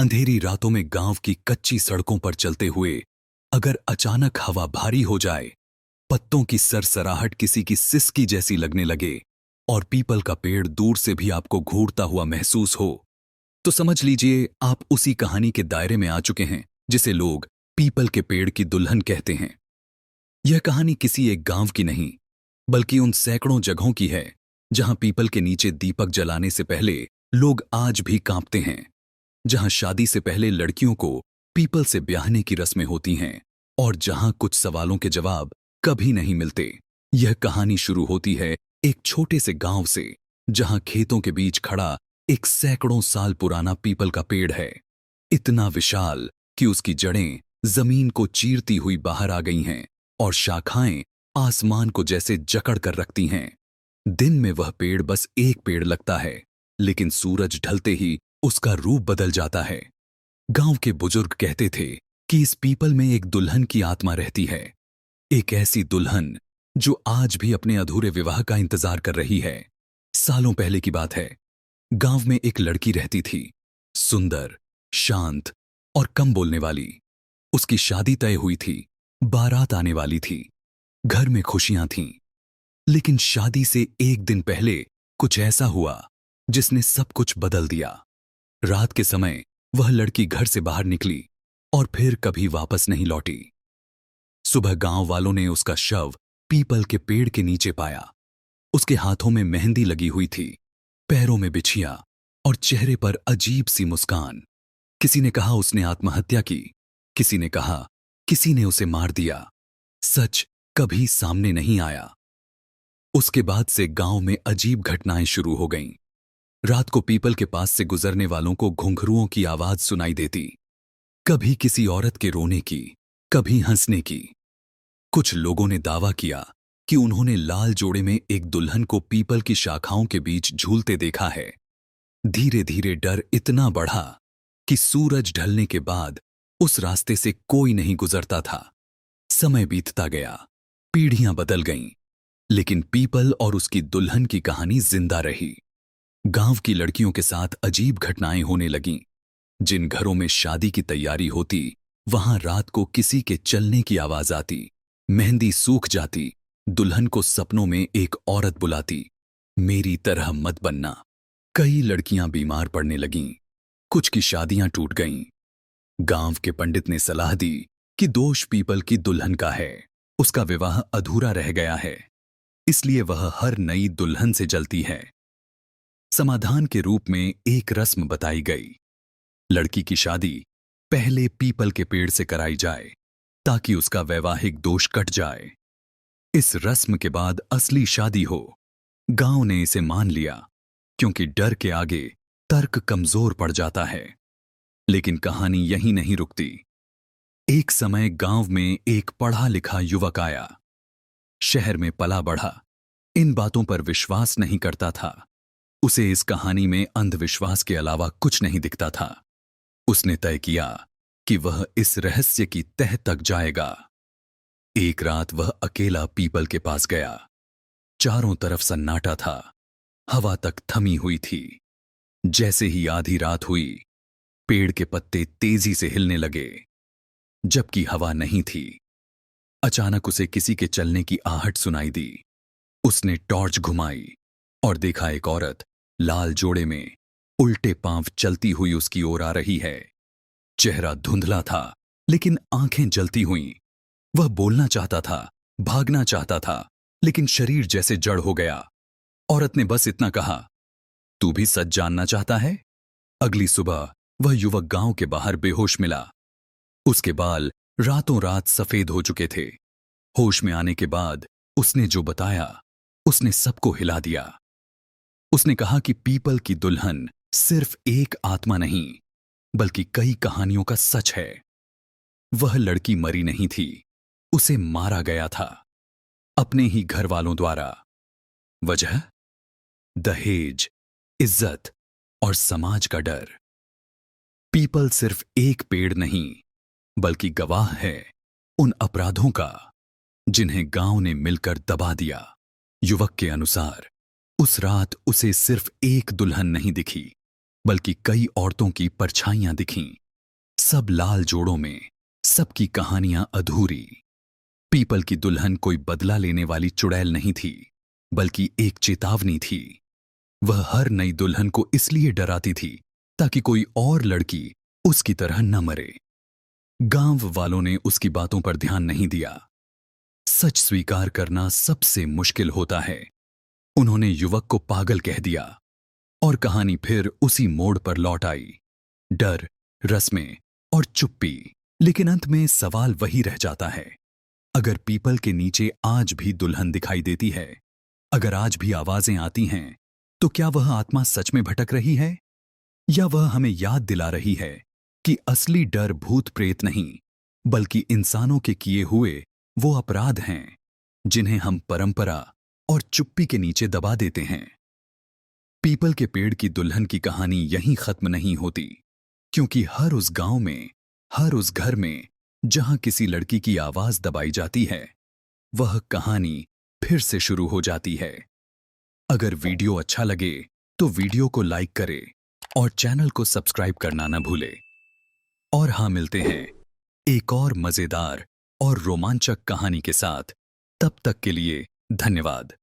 अंधेरी रातों में गांव की कच्ची सड़कों पर चलते हुए अगर अचानक हवा भारी हो जाए, पत्तों की सरसराहट किसी की सिसकी जैसी लगने लगे और पीपल का पेड़ दूर से भी आपको घूरता हुआ महसूस हो, तो समझ लीजिए आप उसी कहानी के दायरे में आ चुके हैं जिसे लोग पीपल के पेड़ की दुल्हन कहते हैं। यह कहानी किसी एक गांव की नहीं, बल्कि उन सैकड़ों जगहों की है जहां पीपल के नीचे दीपक जलाने से पहले लोग आज भी कांपते हैं, जहां शादी से पहले लड़कियों को पीपल से ब्याहने की रस्में होती हैं और जहां कुछ सवालों के जवाब कभी नहीं मिलते। यह कहानी शुरू होती है एक छोटे से गांव से, जहां खेतों के बीच खड़ा एक सैकड़ों साल पुराना पीपल का पेड़ है, इतना विशाल कि उसकी जड़ें जमीन को चीरती हुई बाहर आ गई हैं और शाखाएं आसमान को जैसे जकड़ कर रखती हैं। दिन में वह पेड़ बस एक पेड़ लगता है, लेकिन सूरज ढलते ही उसका रूप बदल जाता है। गांव के बुजुर्ग कहते थे कि इस पीपल में एक दुल्हन की आत्मा रहती है, एक ऐसी दुल्हन जो आज भी अपने अधूरे विवाह का इंतजार कर रही है। सालों पहले की बात है। गांव में एक लड़की रहती थी, सुंदर, शांत और कम बोलने वाली। उसकी शादी तय हुई थी, बारात आने वाली थी, घर में खुशियां थीं। लेकिन शादी से एक दिन पहले कुछ ऐसा हुआ जिसने सब कुछ बदल दिया। रात के समय वह लड़की घर से बाहर निकली और फिर कभी वापस नहीं लौटी। सुबह गांव वालों ने उसका शव पीपल के पेड़ के नीचे पाया। उसके हाथों में मेहंदी लगी हुई थी, पैरों में बिछिया और चेहरे पर अजीब सी मुस्कान। किसी ने कहा उसने आत्महत्या की, किसी ने कहा किसी ने उसे मार दिया। सच कभी सामने नहीं आया। उसके बाद से गांव में अजीब घटनाएं शुरू हो गईं। रात को पीपल के पास से गुजरने वालों को घुंघरुओं की आवाज सुनाई देती, कभी किसी औरत के रोने की, कभी हंसने की। कुछ लोगों ने दावा किया कि उन्होंने लाल जोड़े में एक दुल्हन को पीपल की शाखाओं के बीच झूलते देखा है। धीरे धीरे डर इतना बढ़ा कि सूरज ढलने के बाद उस रास्ते से कोई नहीं गुजरता था। समय बीतता गया, पीढ़ियां बदल गईं, लेकिन पीपल और उसकी दुल्हन की कहानी जिंदा रही। गांव की लड़कियों के साथ अजीब घटनाएं होने लगीं। जिन घरों में शादी की तैयारी होती, वहां रात को किसी के चलने की आवाज आती, मेहंदी सूख जाती, दुल्हन को सपनों में एक औरत बुलाती, मेरी तरह मत बनना। कई लड़कियां बीमार पड़ने लगीं, कुछ की शादियां टूट गईं। गांव के पंडित ने सलाह दी कि दोष पीपल की दुल्हन का है, उसका विवाह अधूरा रह गया है, इसलिए वह हर नई दुल्हन से जलती है। समाधान के रूप में एक रस्म बताई गई। लड़की की शादी पहले पीपल के पेड़ से कराई जाए ताकि उसका वैवाहिक दोष कट जाए। इस रस्म के बाद असली शादी हो। गांव ने इसे मान लिया, क्योंकि डर के आगे तर्क कमजोर पड़ जाता है। लेकिन कहानी यहीं नहीं रुकती। एक समय गांव में एक पढ़ा लिखा युवक आया। शहर में पला बढ़ा, इन बातों पर विश्वास नहीं करता था। उसे इस कहानी में अंधविश्वास के अलावा कुछ नहीं दिखता था। उसने तय किया कि वह इस रहस्य की तह तक जाएगा। एक रात वह अकेला पीपल के पास गया। चारों तरफ सन्नाटा था, हवा तक थमी हुई थी। जैसे ही आधी रात हुई, पेड़ के पत्ते तेजी से हिलने लगे, जबकि हवा नहीं थी। अचानक उसे किसी के चलने की आहट सुनाई दी। उसने टॉर्च घुमाई और देखा एक औरत लाल जोड़े में उल्टे पांव चलती हुई उसकी ओर आ रही है। चेहरा धुंधला था, लेकिन आंखें जलती हुईं। वह बोलना चाहता था, भागना चाहता था, लेकिन शरीर जैसे जड़ हो गया। औरत ने बस इतना कहा, तू भी सच जानना चाहता है? अगली सुबह वह युवक गांव के बाहर बेहोश मिला। उसके बाल रातों रात सफेद हो चुके थे। होश में आने के बाद उसने जो बताया, उसने सबको हिला दिया। उसने कहा कि पीपल की दुल्हन सिर्फ एक आत्मा नहीं, बल्कि कई कहानियों का सच है। वह लड़की मरी नहीं थी, उसे मारा गया था, अपने ही घर वालों द्वारा। वजह? दहेज, इज्जत और समाज का डर। पीपल सिर्फ एक पेड़ नहीं, बल्कि गवाह है उन अपराधों का जिन्हें गांव ने मिलकर दबा दिया। युवक के अनुसार उस रात उसे सिर्फ एक दुल्हन नहीं दिखी, बल्कि कई औरतों की परछाइयां दिखीं। सब लाल जोड़ों में, सबकी कहानियां अधूरी। पीपल की दुल्हन कोई बदला लेने वाली चुड़ैल नहीं थी, बल्कि एक चेतावनी थी। वह हर नई दुल्हन को इसलिए डराती थी ताकि कोई और लड़की उसकी तरह न मरे। गांव वालों ने उसकी बातों पर ध्यान नहीं दिया। सच स्वीकार करना सबसे मुश्किल होता है। उन्होंने युवक को पागल कह दिया और कहानी फिर उसी मोड़ पर लौट आई। डर, रस्में और चुप्पी। लेकिन अंत में सवाल वही रह जाता है, अगर पीपल के नीचे आज भी दुल्हन दिखाई देती है, अगर आज भी आवाजें आती हैं, तो क्या वह आत्मा सच में भटक रही है, या वह हमें याद दिला रही है कि असली डर भूत प्रेत नहीं, बल्कि इंसानों के किए हुए वो अपराध हैं जिन्हें हम परंपरा और चुप्पी के नीचे दबा देते हैं। पीपल के पेड़ की दुल्हन की कहानी यहीं खत्म नहीं होती, क्योंकि हर उस गांव में, हर उस घर में जहां किसी लड़की की आवाज दबाई जाती है, वह कहानी फिर से शुरू हो जाती है। अगर वीडियो अच्छा लगे तो वीडियो को लाइक करें और चैनल को सब्सक्राइब करना न भूले। और हाँ, मिलते हैं एक और मजेदार और रोमांचक कहानी के साथ। तब तक के लिए धन्यवाद।